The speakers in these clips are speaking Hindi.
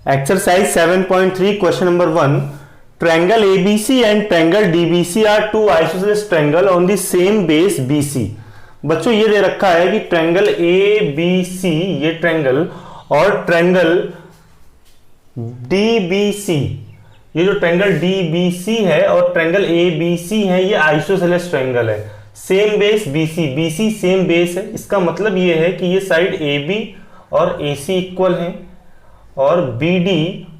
Exercise 7.3 question number 1. Triangle ABC and triangle DBC are two isosceles triangle on the same base BC. बच्चों ये दे रखा है कि ट्रायंगल ABC ये ट्रायंगल और ट्रायंगल DBC ये जो ट्रायंगल DBC है और ट्रायंगल ABC है ये आइसोसेलेस ट्रायंगल है, same base BC same base है। इसका मतलब ये है कि ये साइड AB और AC इक्वल है और BD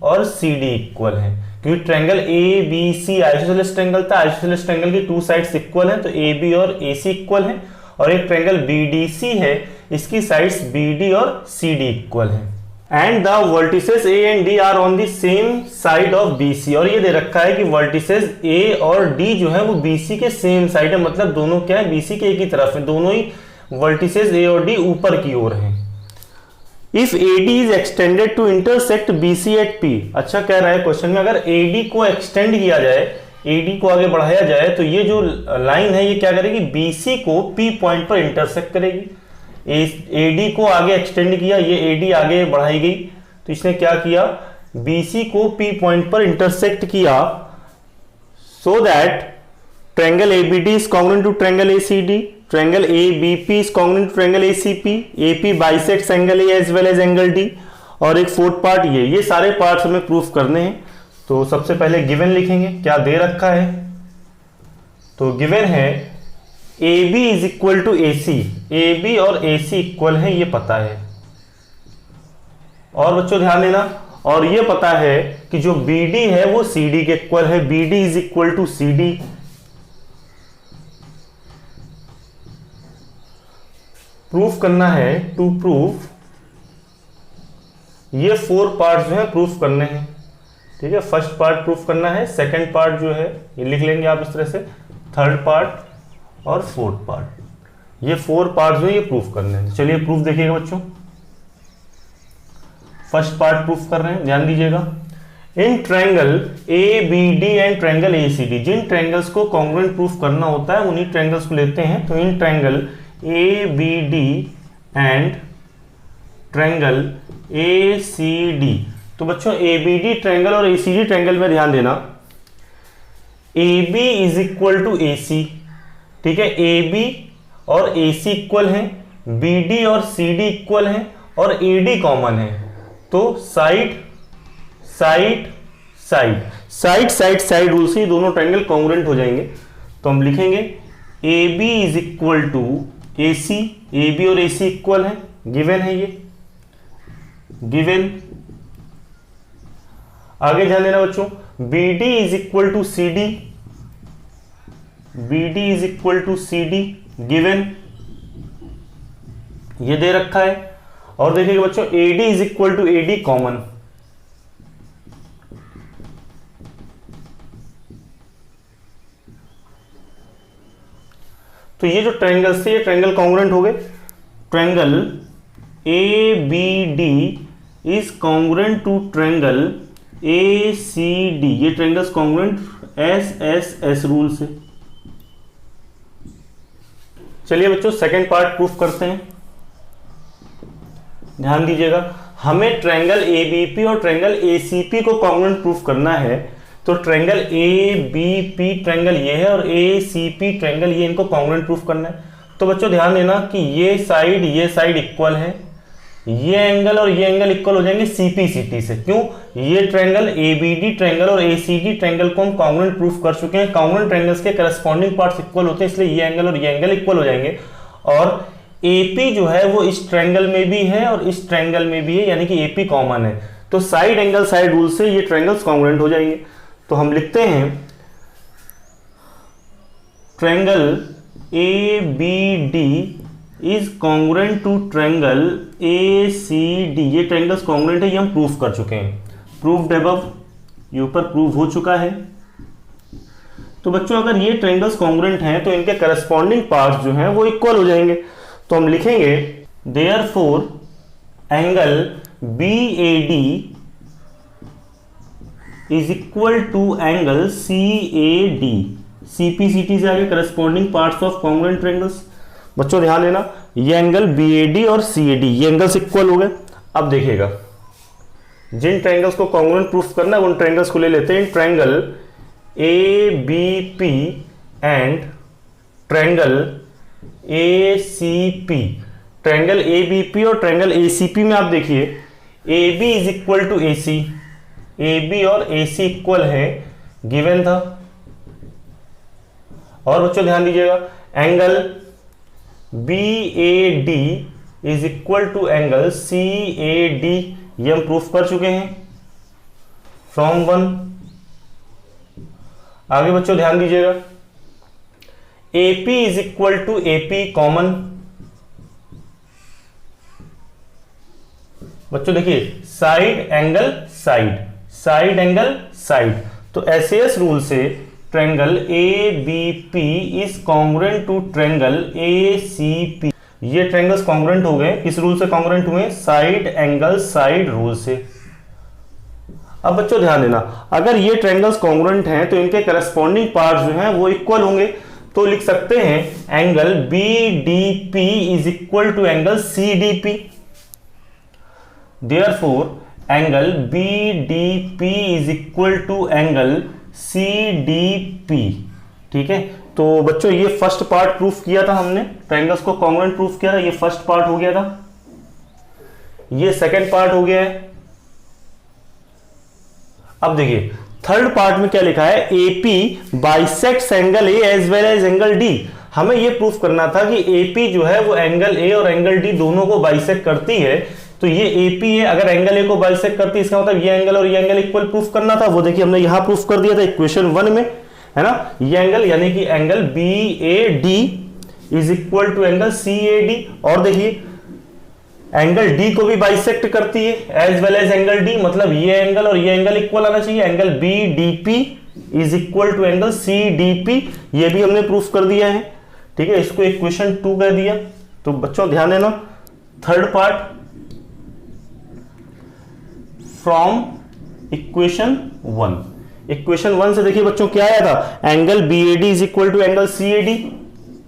और CD इक्वल है, क्योंकि ट्रायंगल ABC आइसोसेलेस ट्रायंगल था। आइसोसेलेस ट्रायंगल की टू साइड्स इक्वल हैं तो AB और AC इक्वल हैं, और एक ट्रायंगल BDC है, इसकी साइड्स BD और CD इक्वल है। And the vertices A and D are on the same side of BC, और ये दे रखा है कि वर्टिसेस A और D जो है वो BC के सेम साइड है, मतलब दोनों क्या है BC के एक ही तरफ है, दोनों ही वर्टिसेस A और D ऊपर की ओर हैं। If AD is extended to intersect BC at P, अच्छा कह रहा है क्वेश्चन में, अगर AD को एक्सटेंड किया जाए, AD को आगे बढ़ाया जाए तो ये जो लाइन है ये क्या करेगी, BC को P पॉइंट पर इंटरसेक्ट करेगी। AD को आगे एक्सटेंड किया, ये AD आगे बढ़ाई गई तो इसने क्या किया, BC को P पॉइंट पर इंटरसेक्ट किया, so that triangle ABD is congruent to triangle ACD, triangle ABP is congruent to triangle ACP, AP bisects angle A as well as angle D, और एक फोर्थ पार्ट ये सारे पार्ट्स हमें प्रूफ करने हैं। तो सबसे पहले गिवन लिखेंगे, क्या दे रखा है, तो गिवन है AB is equal to AC, AB और AC इक्वल है, ये पता है। और बच्चों ध्यान देना, और ये पता है कि जो BD है वो CD के इक्वल है, BD is equal to CD। Proof करना है, टू प्रूफ ये फोर पार्ट जो है प्रूफ करने हैं, ठीक है। फर्स्ट पार्ट प्रूफ करना है, सेकंड पार्ट जो है ये लिख लेंगे आप इस तरह से, थर्ड पार्ट और फोर्थ पार्ट, ये फोर पार्ट जो है ये प्रूफ करने हैं। चलिए प्रूफ देखिएगा बच्चों। फर्स्ट पार्ट प्रूफ कर रहे हैं, ध्यान दीजिएगा। In triangle ABD and triangle ACD, जिन ट्रायंगल्स को कॉन्ग्रुएंट प्रूफ करना होता है उन्हीं ट्रायंगल्स को लेते हैं। तो in triangle ABD and triangle ACD, तो बच्चों ABD ट्रायंगल और ACD ट्रायंगल में ध्यान देना, AB is equal to AC, ठीक है। AB और AC इक्वल हैं, BD और CD इक्वल हैं और AD कॉमन है, तो side side side side side side rule से दोनों ट्रायंगल कॉन्ग्रुएंट हो जाएंगे। तो हम लिखेंगे AB is equal to AC, AB और AC इक्वल है, गिवन है ये, गिवन। आगे ध्यान देना बच्चों, BD is equal to CD, BD is equal to CD, given, ये दे रखा है। और देखिएगा बच्चों AD is equal to AD common, तो ये जो ट्रायंगल से ये ट्रायंगल कॉन्ग्रुएंट हो गए। Triangle ABD is congruent to triangle ACD, ये ट्रायंगल्स कॉन्ग्रुएंट SSS रूल से। चलिए बच्चों सेकंड पार्ट प्रूफ करते हैं, ध्यान दीजिएगा। हमें ट्रायंगल ABP और ट्रायंगल ACP को कॉन्ग्रुएंट प्रूफ करना है, तो ट्रायंगल ABP ट्रायंगल ये है और ACP ट्रायंगल ये, इनको कॉन्ग्रुएंट प्रूफ करना है। तो बच्चों ध्यान देना कि ये साइड इक्वल है, ये एंगल और ये एंगल इक्वल हो जाएंगे CP/CT से। क्यों, ये ट्रायंगल ABD ट्रायंगल और ACD ट्रायंगल को हम कॉन्ग्रुएंट प्रूफ कर चुके हैं। कॉन्ग्रुएंट ट्रायंगल्स के करस्पॉन्डिंग पार्ट्स इक्वल होते हैं, इसलिए ये एंगल और ये एंगल इक्वल हो जाएंगे। और AP जो है वो इस ट्रायंगल में भी है और इस ट्रायंगल में भी है, यानी कि AP कॉमन है, तो साइड एंगल साइड रूल से ये ट्रायंगल्स कॉन्ग्रुएंट हो जाएंगे। तो हम लिखते हैं triangle ABD is congruent to triangle ACD, ये ट्रायंगल्स कॉन्ग्रुएंट है, ये हम प्रूफ कर चुके हैं। प्रूव्ड अबव, ये ऊपर प्रूव हो चुका है। तो बच्चों अगर ये ट्रायंगल्स कॉन्ग्रुएंट हैं तो इनके करस्पॉन्डिंग पार्ट्स जो हैं वो इक्वल हो जाएंगे। तो हम लिखेंगे therefore angle BAD is equal to angle CAD, CP/CT से आगे corresponding parts of congruent triangles. बच्चों ध्यान देना, ये एंगल BAD और CAD ये एंगल्स इक्वल हो गए। अब देखिएगा, ये एंगल BAD और CAD ये एंगल्स कॉन्ग्रुएंट है, ये हम प्रूफ कर चुके हैं। प्रूव्ड अबव, ये ऊपर प्रूव हो चुका है। तो हम लिखेंगे therefore angle BAD is equal to angle CAD, CP/CT से आगे corresponding parts of congruent triangles. बच्चों ध्यान देना, ये एंगल BAD और CAD ये एंगल्स इक्वल हो गए। अब देखिएगा जिन ट्रायंगल्स को कॉन्ग्रुएंट प्रूफ करना है उन ट्रायंगल्स को ले लेते हैं। Triangle A B P and triangle A C P. Triangle A B P और ट्रायंगल ए सी पी में आप देखिए ए B is equal to A C, A B और ए सी इक्वल है, गिवन था। और बच्चों ध्यान दीजिएगा, angle B A D is equal to angle C A D, ये हम प्रूफ कर चुके हैं फ्रॉम 1। आगे बच्चों ध्यान दीजिएगा, AP is equal to AP common. बच्चों देखिए side angle side, side angle side, तो SAS रूल से triangle ABP is congruent to triangle ACP। ये ट्रायंगल्स कॉन्ग्रुएंट हो गए, किस रूल से कॉन्ग्रुएंट हुए? साइड एंगल साइड रूल से। अब बच्चों ध्यान देना, अगर ये ट्रायंगल्स कॉन्ग्रुएंट हैं तो इनके करस्पॉन्डिंग पार्ट्स जो हैं वो इक्वल होंगे। तो लिख सकते हैं angle BDP is equal to angle CDP। Therefore angle BDP is equal to angle CDP। ठीक है, तो बच्चों ये फर्स्ट पार्ट प्रूफ किया था हमने, ट्रायंगल्स को कॉन्ग्रुएंट प्रूफ किया था, ये फर्स्ट पार्ट हो गया था। ये सेकंड पार्ट हो गया है। अब देखिए थर्ड पार्ट में क्या लिखा है, AP bisects angle A as well as angle D। हमें यह प्रूफ करना था कि AP जो है वो एंगल A और एंगल D दोनों को बाइसेक्ट करती है। तो ये AP है, अगर एंगल A को बाइसेक्ट करती है इसका मतलब ये एंगल और ये एंगल इक्वल प्रूफ करना था। वो देखिए हमने यहां प्रूफ कर दिया था इक्वेशन 1 में, है ना। ये एंगल यानी कि angle BAD is equal to angle CAD। और देखिए एंगल D को भी बाइसेक्ट करती है as well as angle D, मतलब ये एंगल और ये एंगल इक्वल आना चाहिए। Angle BDP is equal to angle CDP, ये भी हमने प्रूफ कर दिया है। ठीक है, इसको इक्वेशन 2 कह दिया। तो बच्चों ध्यान देना, third part from equation 1। Equation 1 से देखिए बच्चों क्या आया था, angle BAD is equal to angle CAD।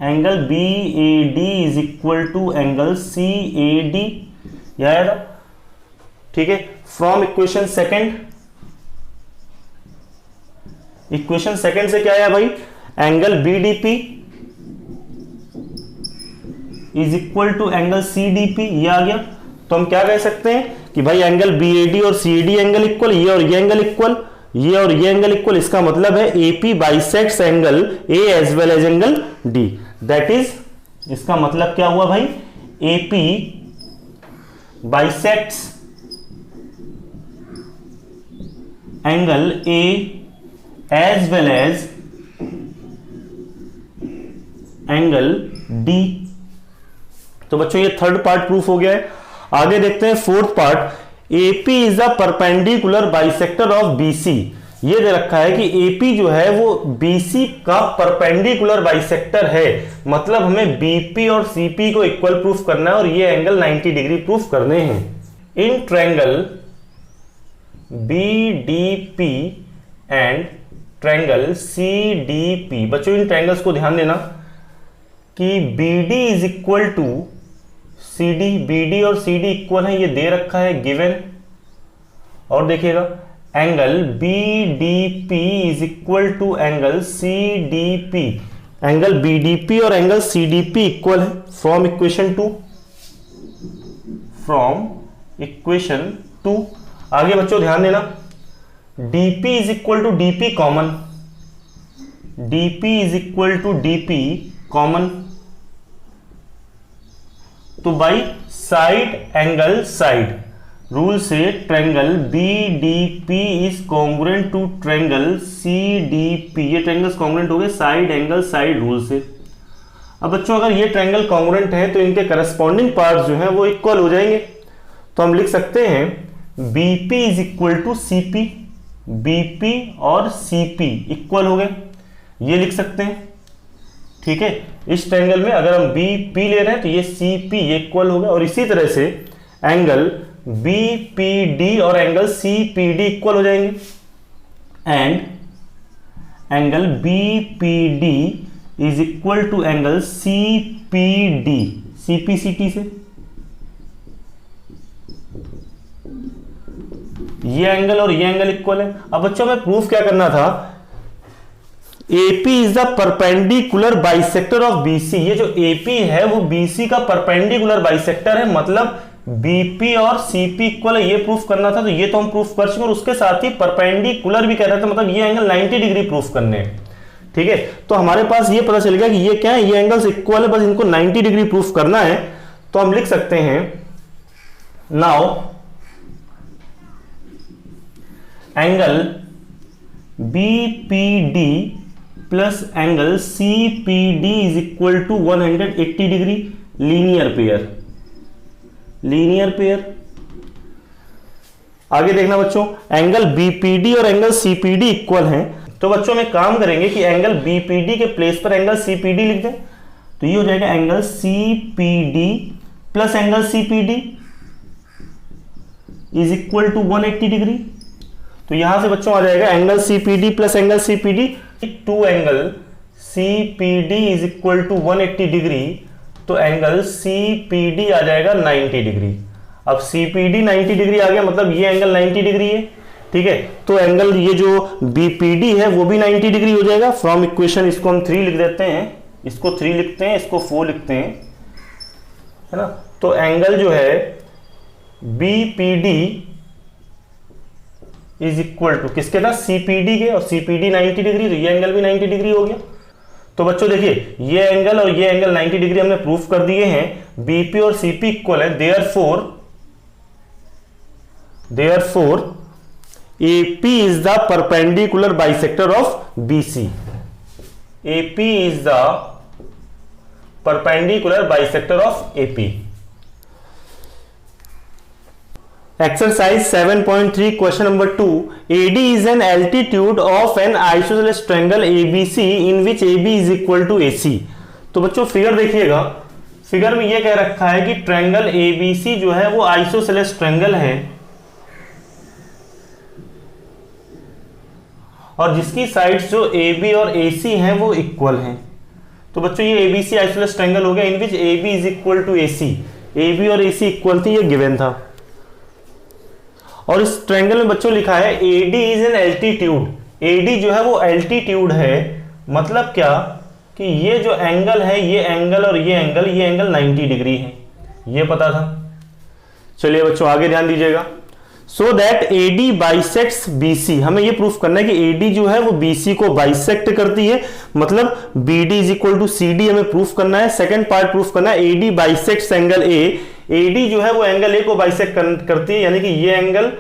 Angle BAD is equal to angle CAD, यह आया था। ठीक है, from equation second, equation second से क्या आया भाई, angle BDP is equal to angle CDP, ये आ गया। तो हम क्या कह सकते हैं कि भाई एंगल BAD और CAD एंगल इक्वल, ये और ये एंगल इक्वल, ये और ये एंगल इक्वल। इसका मतलब है AP bisects angle A as well as angle D। That is, इसका मतलब क्या हुआ भाई, AP bisects angle A as well as angle D। तो बच्चों ये थर्ड पार्ट प्रूफ हो गया है। आगे देखते हैं fourth part, AP is a perpendicular bisector of BC। ये दे रखा है कि AP जो है वो BC का परपेंडिकुलर बाइसेक्टर है, मतलब हमें BP और CP को इक्वल प्रूफ करना है और ये एंगल 90 डिग्री प्रूफ करने हैं। In triangle BDP and triangle CDP, बच्चों इन ट्रायंगल्स को ध्यान देना कि BD is equal to CD, BD और CD इक्वल है, ये दे रखा है गिवन। और देखिएगा angle BDP is equal to angle CDP। Angle BDP और एंगल CDP इक्वल है फ्रॉम इक्वेशन 2, फ्रॉम इक्वेशन 2। आगे बच्चों ध्यान देना, DP is equal to DP common, DP is equal to DP common. तो by side angle side rule से triangle BDP is congruent to triangle CDP। ये ट्रायंगल्स कॉन्ग्रुएंट हो गए साइड एंगल साइड रूल से। अब बच्चों अगर ये ट्रायंगल कॉन्ग्रुएंट है तो इनके करस्पॉन्डिंग पार्ट्स जो हैं वो इक्वल हो जाएंगे। तो हम लिख सकते हैं BP is equal to CP, BP और CP इक्वल हो गए, ये लिख सकते हैं। ठीक है, इस ट्रायंगल में अगर हम BP ले रहे हैं तो ये CP इक्वल हो गया। और इसी तरह से एंगल BPD और एंगल CPD इक्वल हो जाएंगे। And angle BPD is equal to angle CPD, CPCT से। ये एंगल और ये एंगल इक्वल है। अब बच्चों में प्रूफ क्या करना था, AP is the perpendicular bisector of BC। ये जो AP है वो BC का परपेंडिकुलर बाइसेक्टर है, मतलब BP और CP इक्वल है, ये प्रूफ करना था। तो ये तो हम प्रूफ कर चुके और उसके साथ ही परपेंडिकुलर भी कह रहे थे, मतलब ये एंगल 90 डिग्री प्रूफ करने हैं। ठीक है, तो हमारे पास ये पता चल गया कि ये क्या है, ये एंगल्स इक्वल है, बस इनको 90 डिग्री प्रूफ करना है। तो हम लिख सकते हैं now angle BPD plus angle CPD is equal to 180 degree linear pair. Linear pair आगे देखना बच्चों, एंगल BPD और एंगल CPD इक्वल हैं। तो बच्चों में काम करेंगे कि एंगल BPD के प्लेस पर एंगल CPD लिख दें, तो ये हो जाएगा angle CPD plus angle CPD is equal to 180 degree. तो यहां से बच्चों आ जाएगा angle CPD plus angle CPD, to angle CPD is equal to 180 degree, तो एंगल CPD आ जाएगा 90 डिग्री। अब CPD 90 डिग्री आ गया, मतलब ये एंगल 90 डिग्री है। ठीक है, तो एंगल ये जो BPD है वो भी 90 डिग्री हो जाएगा। फ्रॉम इक्वेशन इसको हम 3 लिख देते हैं, इसको 3 लिखते हैं, इसको 4 लिखते हैं, है ना। तो एंगल जो है BPD इज इक्वल टू किसके था, CPD के, और CPD 90 डिग्री, तो ये एंगल भी 90 डिग्री हो गया। तो बच्चों देखिए, ये एंगल और ये एंगल 90 डिग्री हमने प्रूफ कर दिए हैं। BP और CP इक्वल है, therefore AP is the perpendicular bisector of BC. AP is the perpendicular bisector of AP. Exercise 7.3 question number 2. AD is an altitude of an isosceles triangle ABC in which AB is equal to AC. तो बच्चों फिगर देखिएगा, फिगर में ये कह रखा है कि ट्रायंगल ABC जो है वो आइसोसेलेस ट्रायंगल है और जिसकी साइड्स जो AB और AC हैं वो इक्वल हैं। तो बच्चों ये ABC आइसोसेलेस ट्रायंगल हो गया in which AB is equal to AC। AB और AC इक्वल थी, ये गिवन था। और इस ट्रायंगल में बच्चों लिखा है AD is an altitude. AD जो है वो एल्टीट्यूड है, मतलब क्या कि ये जो एंगल है, ये एंगल और ये एंगल 90 डिग्री है, ये पता था। चलिए बच्चों आगे ध्यान दीजिएगा। So that AD bisects BC, हमें ये प्रूफ करना है कि AD जो है वो BC को बाइसेक्ट करती है, मतलब BD is equal to CD हमें प्रूफ करना है। सेकंड पार्ट प्रूफ करना है AD bisects angle A। AD जो है वो एंगल A को बाइसेक्ट करती है, यानी कि ये एंगल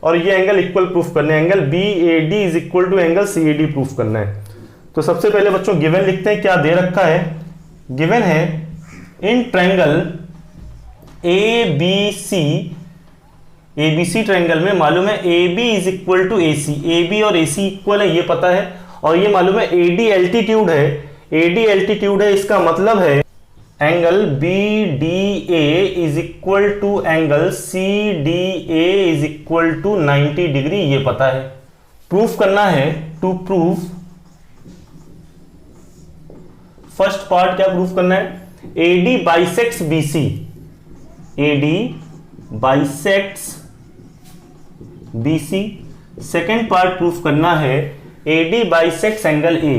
और ये एंगल इक्वल प्रूफ करने हैं। Angle BAD is equal to angle CAD proof करना है। तो सबसे पहले बच्चों गिवन लिखते हैं, क्या दे रखा है। गिवन है इन ट्रायंगल ABC ट्रायंगल में मालूम है AB is equal to AC, AB और AC इक्वल है, ये पता है। और ये मालूम है AD एल्टीट्यूड है, AD एल्टीट्यूड है, इसका मतलब है angle BDA is equal to angle CDA is equal to 90 degree, ये पता है। प्रूफ करना है, टू प्रूफ फर्स्ट पार्ट क्या प्रूफ करना है, AD bisects BC, AD bisects BC। Second part proof करना है AD bisects angle A,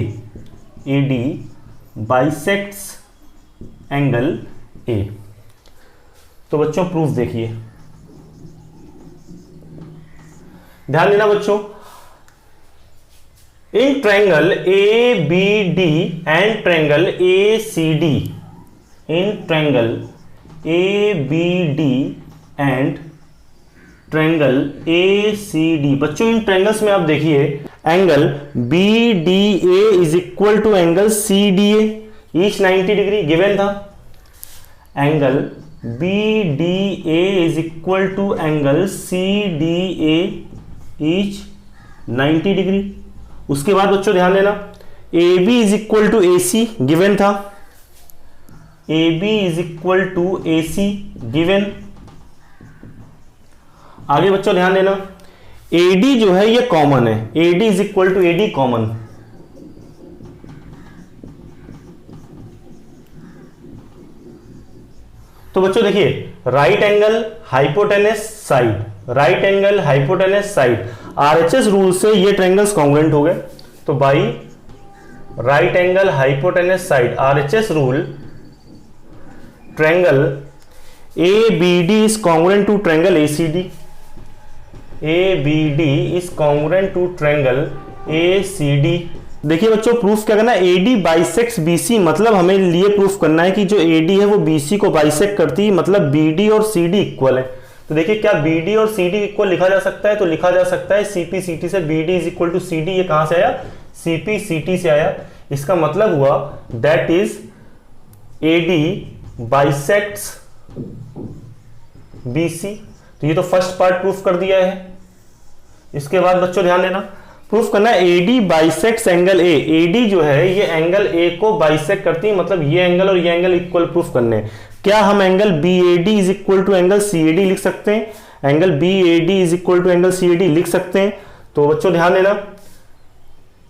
AD bisects angle A। तो बच्चों प्रूफ देखिए, ध्यान देना बच्चों। In triangle ABD and triangle ACD, in triangle ABD and triangle ACD, बच्चों इन ट्रायंगल्स में आप देखिए angle BDA is equal to angle CDA, each 90 degree given था। Angle BDA is equal to angle CDA, each 90 degree. उसके बाद बच्चों ध्यान देना AB is equal to AC given था, AB is equal to AC given. आगे बच्चों ध्यान देना AD जो है ये कॉमन है, AD is equal to AD common. तो बच्चों देखिए right angle hypotenuse side, right angle hypotenuse side, RHS rule से ये ट्रायंगल्स कॉन्ग्रुएंट हो गए। तो by right angle hypotenuse side RHS rule, triangle ABD is congruent to triangle ACD, ABD is congruent to triangle ACD। देखिए बच्चों प्रूफ क्या करना है, AD बाइसेक्स BC, मतलब हमें लिए प्रूफ करना है कि जो AD है वो BC को बाइसेक्ट करती है, मतलब BD और CD इक्वल है। तो देखिए क्या BD और CD इक्वल लिखा जा सकता है, तो लिखा जा सकता है CP CT से BD is equal to CD। ये कहां से आया, CP CT से आया। इसका मतलब हुआ that is AD bisects BC। तो ये तो फर्स्ट पार्ट प्रूफ कर दिया है। इसके बाद बच्चों ध्यान देना, प्रूफ करना है AD bisects angle A। AD जो है ये एंगल A को बाइसेक्ट करती है, मतलब ये एंगल और ये एंगल इक्वल प्रूफ करने हैं। क्या हम angle BAD is equal to angle CAD लिख सकते हैं, angle BAD is equal to angle CAD लिख सकते हैं। तो बच्चों ध्यान देना,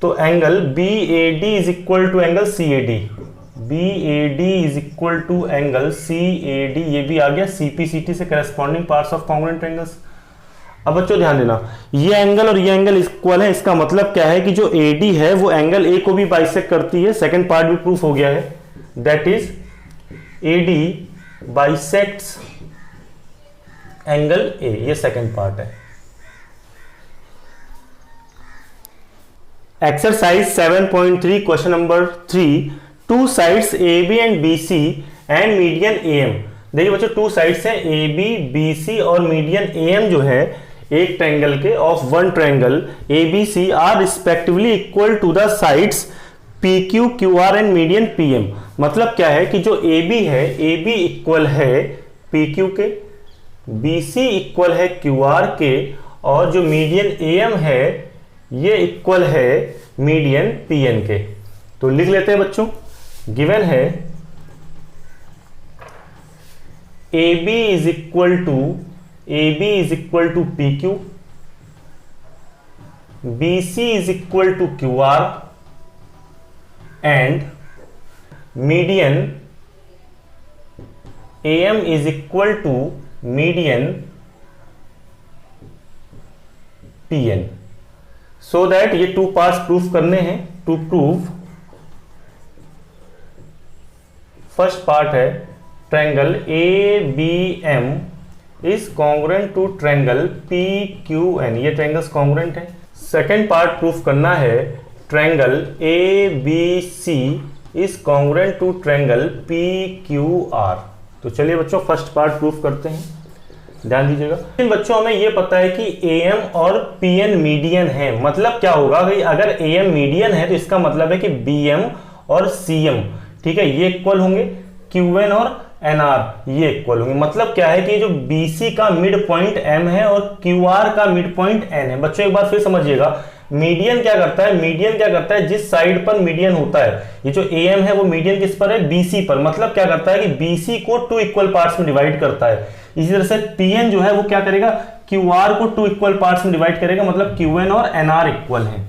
तो angle BAD is equal to angle CAD, BAD is equal to angle CAD, ये भी आ गया CP CT से corresponding parts of congruent triangles. अब बच्चों ध्यान देना, ये एंगल और ये एंगल इक्वल है, इसका मतलब क्या है कि जो AD है वो एंगल A को भी बाइसेक्ट करती है। सेकंड पार्ट भी प्रूफ हो गया है, that is AD bisects angle A, ये सेकंड पार्ट है। Exercise 7.3 question number 3, two sides AB and BC and median AM। देखिए बच्चों टू साइड्स हैं AB BC और मीडियन AM जो है एक ट्रायंगल के of one triangle ABC are respectively equal to the sides PQ QR and median PM। मतलब क्या है कि जो AB है AB इक्वल है PQ के, BC इक्वल है QR के, और जो मीडियन AM है ये इक्वल है मीडियन PN के। तो लिख लेते हैं बच्चों, गिवन है AB is equal to PQ, BC is equal to QR and median AM is equal to median PN। So that ये टू पार्ट्स प्रूफ करने हैं। टू प्रूव फर्स्ट पार्ट है triangle ABM is congruent to triangle PQN, ये ट्रायंगल्स कॉन्ग्रुएंट है। सेकेंड पार्ट प्रूफ करना है triangle ABC is congruent to triangle PQR। तो चलिए बच्चों फर्स्ट पार्ट प्रूफ करते हैं, ध्यान दीजिएगा। इन बच्चों हमें यह पता है कि AM और PN मीडियन है, मतलब क्या होगा कि अगर AM मीडियन है तो इसका मतलब है कि BM और CM, ठीक है, ये इक्वल होंगे, QN और NR ये इक्वल होंगे। मतलब क्या है कि जो BC का मिड पॉइंट M है और QR का मिड पॉइंट N है। बच्चों एक बार फिर समझिएगा, मीडियन क्या करता है, मीडियन क्या करता है, जिस साइड पर मीडियन होता है, ये जो AM है वो मीडियन किस पर है, BC पर। मतलब क्या करता है कि BC को टू इक्वल पार्ट्स में डिवाइड करता है। इसी तरह से PN जो है वो क्या करेगा, QR को टू इक्वल पार्ट्स में डिवाइड करेगा, मतलब QN और NR इक्वल हैं।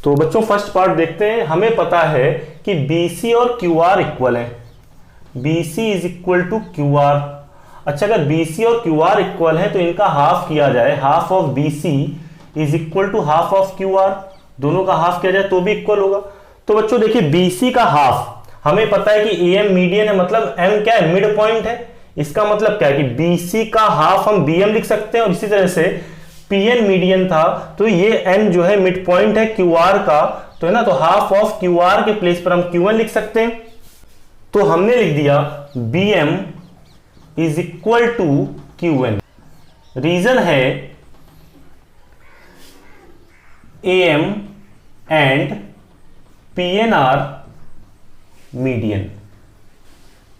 तो बच्चों फर्स्ट पार्ट देखते हैं। हमें पता है कि BC और QR इक्वल है, BC is equal to QR। अच्छा अगर BC और QR इक्वल है तो इनका हाफ किया जाए, half of BC is equal to half of QR, दोनों का हाफ किया जाए तो भी इक्वल होगा। तो बच्चों देखिए BC का हाफ, हमें पता है कि AM मीडियन है, मतलब M क्या है, मिड पॉइंट है। इसका मतलब क्या है कि BC का हाफ हम BM लिख सकते हैं, और इसी तरह से PN मीडियन था तो ये N जो है मिड पॉइंट है QR का, तो है ना, तो हाफ ऑफ QR के प्लेस पर हम QN लिख सकते हैं। तो हमने लिख दिया BM is equal to QN। Reason है AM and PN are median,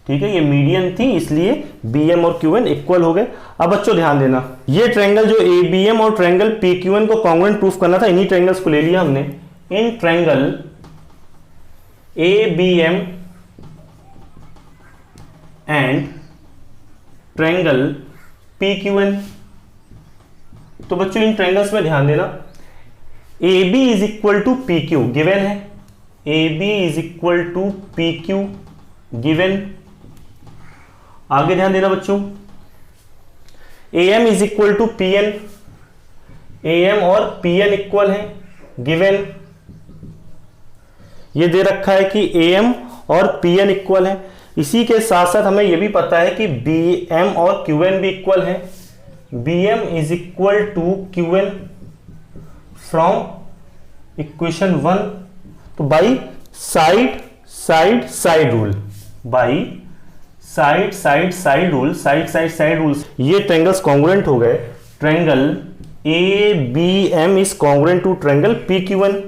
ठीक है, ये मीडियन थी इसलिए BM और QN इक्वल हो गए। अब बच्चों ध्यान देना, ये ट्रायंगल जो ABM और ट्रायंगल PQN को कॉन्ग्रुएंट प्रूफ करना था, इन्हीं ट्रायंगल्स को ले लिया हमने। In triangle ABM and triangle PQN, तो बच्चों इन ट्रायंगल्स में ध्यान देना, AB is equal to PQ given है, AB is equal to PQ given. आगे ध्यान देना बच्चों, A M is equal to P N, A M और पी एन इक्वल है गिवन, ये दे रखा है कि ए एम और पी एन इक्वल है। इसी के साथ साथ हमें यह भी पता है कि बी एम और क्यू एन भी इक्वल है, B M is equal to Q N from equation 1। तो by side side side rule, by side side side rule, side side side rule, ये ट्रायंगल्स कॉन्ग्रुएंट हो गए। Triangle A B M is congruent to triangle P Q N.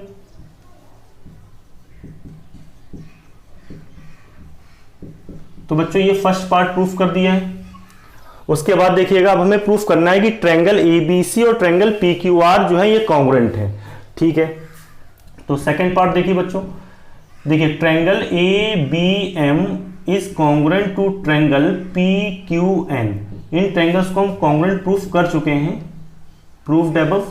तो बच्चों ये फर्स्ट पार्ट प्रूफ कर दिया है। उसके बाद देखिएगा अब हमें प्रूफ करना है कि ट्रायंगल एबीसी और ट्रायंगल पीक्यूआर जो है ये कॉन्ग्रुएंट है, ठीक है। तो सेकंड पार्ट देखिए बच्चों, देखिए triangle A B M is congruent to triangle P Q N. इन ट्रायंगल्स को हम कॉन्ग्रुएंट प्रूफ कर चुके हैं, प्रूव्ड अबव।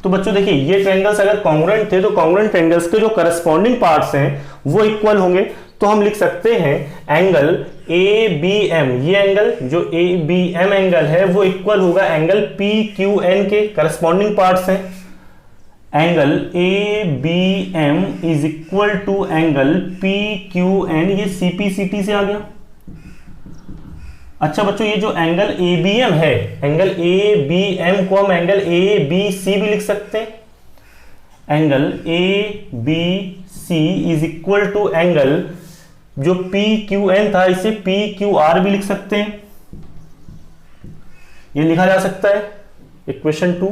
तो बच्चों देखिए ये ट्रायंगल्स अगर कॉन्ग्रुएंट थे तो कॉन्ग्रुएंट ट्रायंगल्स के जो करस्पॉन्डिंग पार्ट्स हैं वो इक्वल होंगे। तो हम लिख सकते हैं एंगल ए बी एम, ये एंगल जो ए बी एम एंगल है वो इक्वल होगा एंगल पी क्यू एन के, करस्पॉन्डिंग पार्ट्स हैं। Angle A B M is equal to angle P Q N, ये सीपी सीटी से आ गया। अच्छा बच्चों ये जो एंगल ए बी एम है, एंगल ए बी एम को हम एंगल ए बी सी भी लिख सकते हैं। Angle A B C is equal to angle जो पी क्यू एन था इसे पी क्यू आर भी लिख सकते हैं, ये लिखा जा सकता है इक्वेशन 2।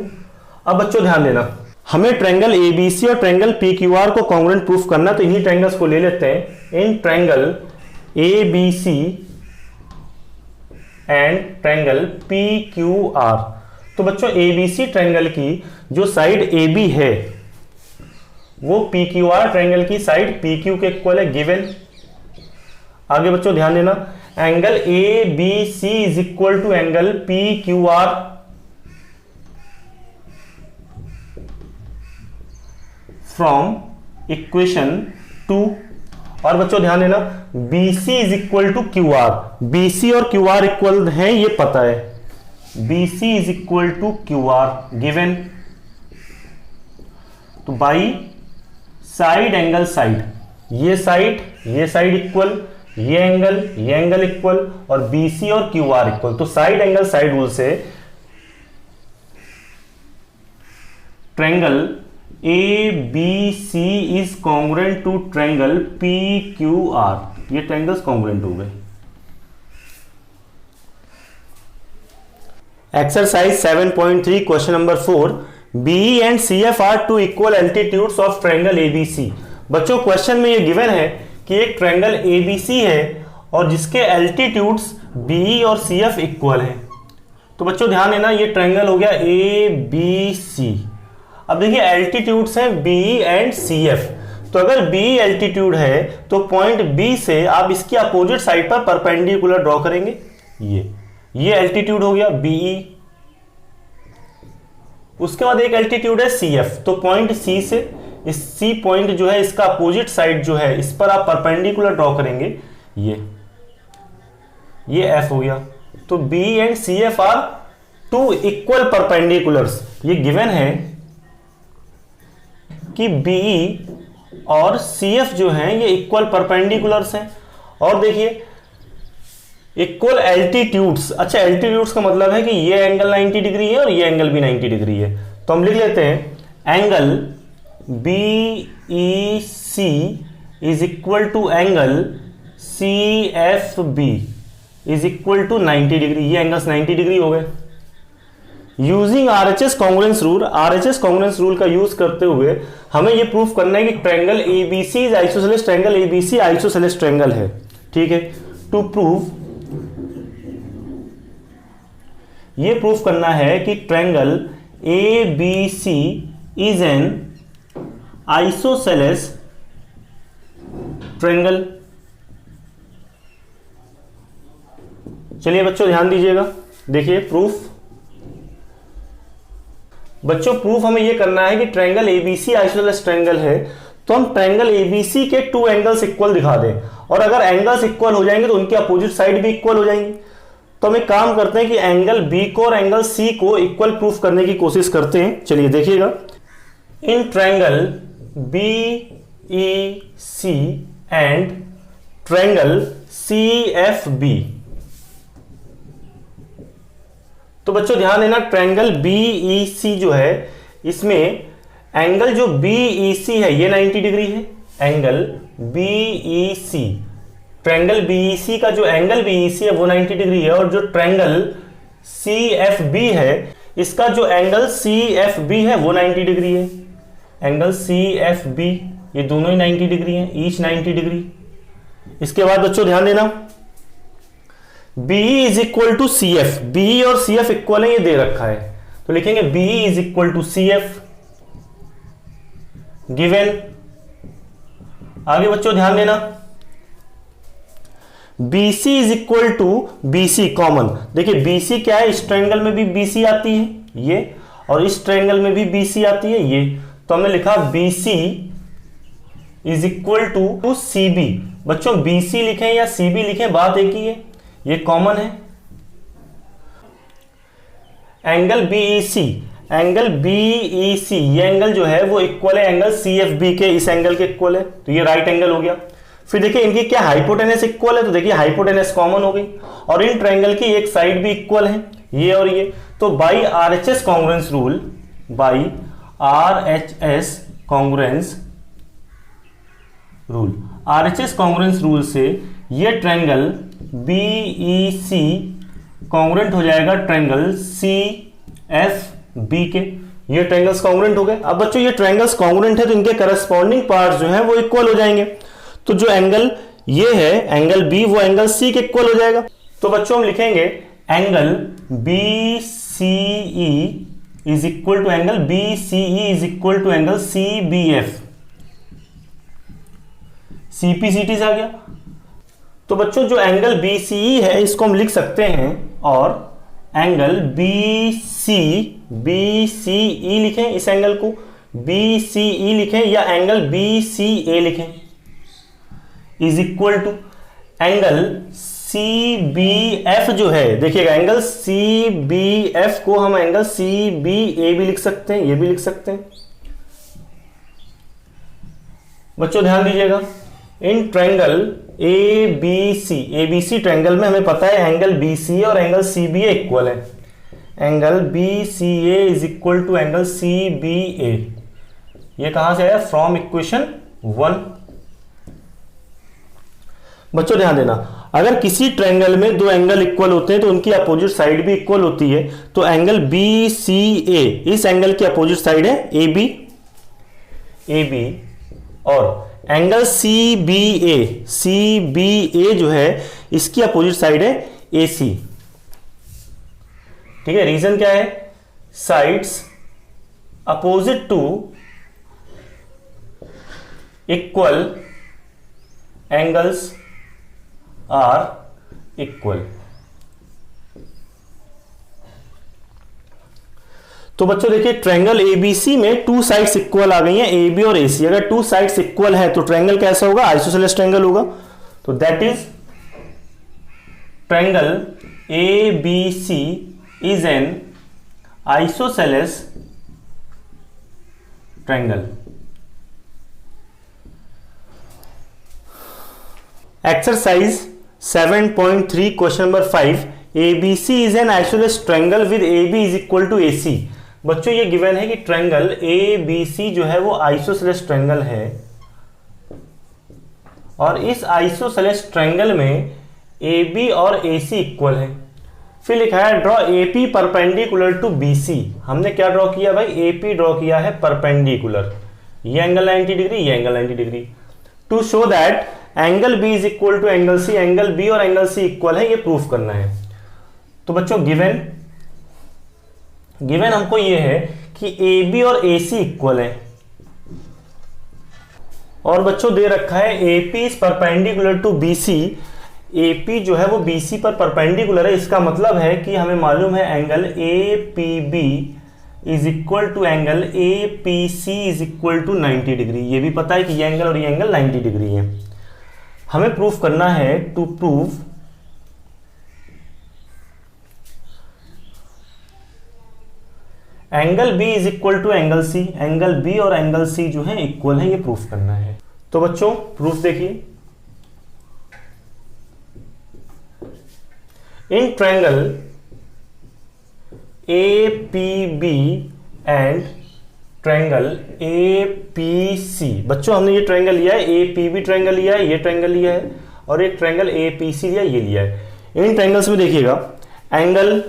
अब बच्चों ध्यान देना, हमें ट्रायंगल एबीसी और ट्रायंगल पीक्यूआर को कॉन्ग्रुएंट प्रूफ करना, तो इन्हीं ट्रायंगल्स को ले लेते हैं। In triangle ABC and triangle PQR, तो बच्चों एबीसी ट्रायंगल की जो साइड एबी है वो पीक्यूआर ट्रायंगल की साइड पीक्यू के इक्वल है, गिवन। आगे बच्चों ध्यान देना, angle A B C is equal to angle P Q R. From equation 2। और बच्चों ध्यान देना B C is equal to Q R, B C और क्यू आर इक्वल है ये पता है, B C is equal to Q R given. तो बाई साइड एंगल साइड, ये साइड इक्वल, ये एंगल इक्वल और BC और QR इक्वल। तो साइड एंगल साइड रूल से triangle ABC is congruent to triangle PQR, ये ट्रायंगल्स कॉन्ग्रुएंट हो गए। Exercise 7.3 question number 4, BE and CF are two equal altitudes of triangle ABC। बच्चों क्वेश्चन में ये गिवन है कि एक ट्रायंगल ABC है और जिसके एल्टीट्यूड्स BE और CF इक्वल है। तो बच्चों ध्यान देना ये ट्रायंगल हो गया ABC। अब देखिए एल्टीट्यूड्स हैं BE एंड CF। तो अगर BE एल्टीट्यूड है तो पॉइंट B से आप इसकी अपोजिट साइड पर परपेंडिकुलर ड्रॉ करेंगे, ये एल्टीट्यूड हो गया BE। उसके बाद एक एल्टीट्यूड है CF, तो पॉइंट C से इस C पॉइंट जो है इसका अपोजिट साइड जो है इस पर आप परपेंडिकुलर ड्रॉ करेंगे, ये F हो गया। तो B and CF are two equal perpendiculars. ये गिवन है कि BE और CF जो हैं ये इक्वल परपेंडिकुलर्स हैं। और देखिए इक्वल एल्टीट्यूड्स, अच्छा एल्टीट्यूड्स का मतलब है कि ये एंगल 90 डिग्री है और ये एंगल भी 90 डिग्री है। तो हम लिख लेते हैं angle BEC is equal to angle CFB is equal to 90 degree, ये एंगल्स 90 डिग्री हो गए। Using RHS congruence rule, RHS congruence rule का यूज करते हुए हमें ये प्रूफ करना है कि triangle ABC is isosceles triangle, ABC isosceles triangle है, ठीक है। टू प्रूव, ये प्रूफ करना है कि triangle ABC is an isosceles triangle. चलिए बच्चों ध्यान दीजिएगा, देखिए प्रूफ। बच्चों प्रूफ हमें यह करना है कि ट्रायंगल ABC आइसोसेलेस ट्रायंगल है, तो हम ट्रायंगल ABC के टू एंगल्स इक्वल दिखा दें, और अगर एंगल्स इक्वल हो जाएंगे तो उनकी अपोजिट साइड भी इक्वल हो जाएंगी। तो हम एक काम करते हैं कि एंगल बी को और एंगल सी को इक्वल प्रूफ करने की कोशिश करते हैं। चलिए देखिएगा, in triangle B E C and triangle C F B. तो बच्चों ध्यान देना, ट्रायंगल बी ई सी जो है इसमें एंगल जो बी ई सी है ये 90 डिग्री है। एंगल बी ई सी, ट्रायंगल बीईसी का जो एंगल बीईसी है वो 90 डिग्री है, और जो ट्रायंगल सीएफबी है इसका जो एंगल सीएफबी है वो 90 डिग्री है। एंगल सीएफबी ये दोनों ही 90 डिग्री हैं, ईच 90 डिग्री। इसके बाद बच्चों ध्यान देना, BE is equal to C F, BE और सी एफ इक्वल है, ये दे रखा है, तो लिखेंगे BE is equal to C F given. आगे बच्चों ध्यान देना, BC is equal to BC common. देखिए BC क्या है, इस ट्रायंगल में भी BC आती है ये, और इस ट्रायंगल में भी BC आती है ये, तो हमने लिखा BC is equal to CB। बच्चों BC लिखें या CB लिखें बात एक ही है, ये कॉमन है। एंगल BEC, एंगल BEC ये एंगल जो है वो इक्वल है एंगल CFB के, इस एंगल के इक्वल है, तो ये राइट एंगल हो गया। फिर देखिए इनकी क्या हाइपोटेनस इक्वल है, तो देखिए हाइपोटेनस कॉमन हो गई, और इन ट्रायंगल की एक साइड भी इक्वल है, ये और ये। तो by RHS congruence rule, by RHS congruence rule, RHS congruence rule से ये ट्रायंगल BEC कॉन्ग्रुएंट हो जाएगा ट्रायंगल CFB के। ये ट्रायंगल्स कॉन्ग्रुएंट हो गए। अब बच्चों ये ट्रायंगल्स कॉन्ग्रुएंट है तो इनके करस्पॉन्डिंग पार्ट जो है वो इक्वल हो जाएंगे, तो जो एंगल ये है एंगल बी वो एंगल सी के इक्वल हो जाएगा। तो बच्चों हम लिखेंगे angle B C E is equal to angle B C E is equal to angle C B F. CPCT आ गया। तो बच्चों जो एंगल बी सी ई है इसको हम लिख सकते हैं, और एंगल बी सी ई लिखें, इस एंगल को बी सी ई लिखें, या एंगल बी सी ए लिखें, is equal to angle C B F जो है, देखिएगा एंगल सी बी एफ को हम एंगल सी बी ए भी लिख सकते हैं, ये भी लिख सकते हैं। बच्चों ध्यान दीजिएगा, इन ट्रायंगल ABC ट्रायंगल में हमें पता है एंगल BCA और एंगल CBA इक्वल है। Angle BCA is equal to angle CBA, ये कहां से आया, फ्रॉम इक्वेशन 1। बच्चों ध्यान देना, अगर किसी ट्रायंगल में दो एंगल इक्वल होते हैं तो उनकी अपोजिट साइड भी इक्वल होती है, तो एंगल BCA इस एंगल की अपोजिट साइड है AB, और एंगल CBA जो है इसकी अपोजिट साइड है AC। ठीक है, रीजन क्या है, sides opposite to equal angles are equal. तो बच्चों देखिए ट्रायंगल ABC में टू साइड्स इक्वल आ गई हैं, AB और AC। अगर टू साइड्स इक्वल है तो ट्रायंगल कैसा होगा, आइसोसेलेस ट्रायंगल होगा। तो that is triangle ABC is an isosceles triangle. Exercise 7.3 question number 5, ABC is an isosceles triangle with AB is equal to AC। बच्चों ये गिवन है कि ट्रायंगल ABC जो है वो आइसोसेलेस ट्रायंगल है, और इस आइसोसेलेस ट्रायंगल में AB और AC इक्वल है। फिर लिखा है draw AP perpendicular to BC। हमने क्या ड्रॉ किया भाई, AP ड्रॉ किया है परपेंडिकुलर, ये एंगल 90 डिग्री, ये angle 90 degree. To show that angle B is equal to angle C, angle B और एंगल C इक्वल है, ये प्रूफ करना है। तो बच्चों गिवन हमको ये है कि AB और AC इक्वल है, और बच्चों दे रखा है AP is perpendicular to BC। AP जो है वो BC पर परपेंडिकुलर है, इसका मतलब है कि हमें मालूम है angle APB is equal to angle APC is equal to 90 degree. ये भी पता है कि ये एंगल और ये एंगल 90 डिग्री है। हमें प्रूफ करना है, to prove angle B is equal to angle C, angle B और एंगल सी जो है इक्वल है, ये प्रूफ करना है। तो बच्चों प्रूफ देखिए, in triangle A P B and triangle A P C, बच्चों हमने ये ट्रायंगल लिया है, ए पी बी ट्रायंगल लिया है, ये ट्रायंगल लिया है, और एक ट्रायंगल ए पी सी लिया, ये लिया है। इन ट्रायंगल्स में देखिएगा angle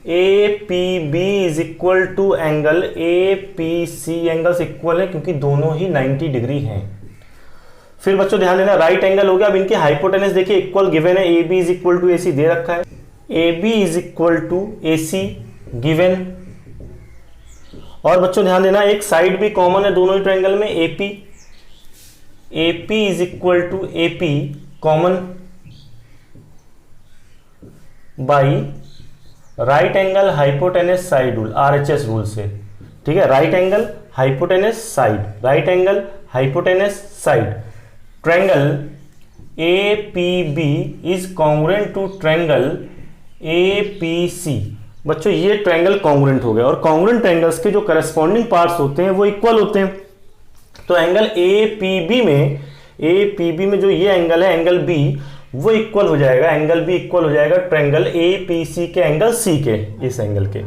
A P B is equal to angle A P C, angles equal है क्योंकि दोनों ही 90 डिग्री हैं। फिर बच्चों ध्यान देना, राइट एंगल हो गया। अब इनके हाइपोटेनस देखिए इक्वल गिवन है, A B is equal to A C दे रखा है, A B is equal to A C given. और बच्चों ध्यान देना, एक साइड भी कॉमन है दोनों ही ट्रायंगल में, AP, AP is equal to AP common by right angle hypotenuse side rule, RHS rule से। ठीक है, right angle hypotenuse side, right angle hypotenuse side, triangle A P B is congruent to triangle A P C. बच्चों ये ट्रायंगल कॉन्ग्रुएंट हो गया, और कॉन्ग्रुएंट ट्रायंगल्स के जो करस्पॉन्डिंग पार्ट्स होते हैं वो इक्वल होते हैं। तो एंगल ए पी बी में जो ये एंगल है एंगल बी, वो इक्वल हो जाएगा, एंगल बी इक्वल हो जाएगा ट्रायंगल ए पी सी के एंगल सी के, इस एंगल के।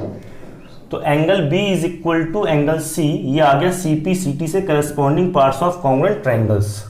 तो angle B is equal to angle C, ये आ गया सी पी सी टी से corresponding parts of congruent triangles.